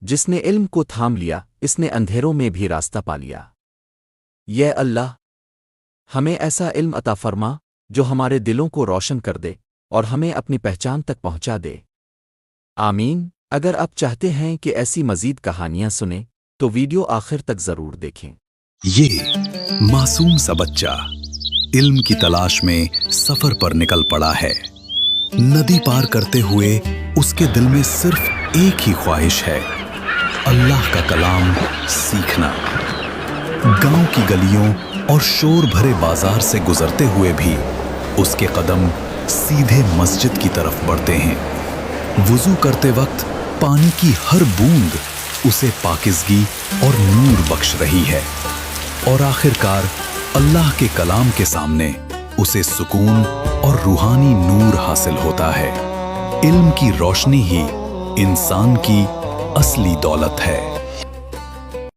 جس نے علم کو تھام لیا اس نے اندھیروں میں بھی راستہ پا لیا۔ یہ اللہ ہمیں ایسا علم عطا فرما جو ہمارے دلوں کو روشن کر دے اور ہمیں اپنی پہچان تک پہنچا دے۔ آمین۔ اگر آپ چاہتے ہیں کہ ایسی مزید کہانیاں سنیں تو ویڈیو آخر تک ضرور دیکھیں۔ یہ معصوم سا بچہ علم کی تلاش میں سفر پر نکل پڑا ہے۔ ندی پار کرتے ہوئے اس کے دل میں صرف ایک ہی خواہش ہے، اللہ کا کلام سیکھنا۔ گاؤں کی گلیوں اور شور بھرے بازار سے گزرتے ہوئے بھی اس کے قدم سیدھے مسجد کی طرف بڑھتے ہیں۔ وضو کرتے وقت پانی کی ہر بوند اسے پاکیزگی اور نور بخش رہی ہے، اور آخرکار اللہ کے کلام کے سامنے اسے سکون اور روحانی نور حاصل ہوتا ہے۔ علم کی روشنی ہی انسان کی اصلی دولت ہے۔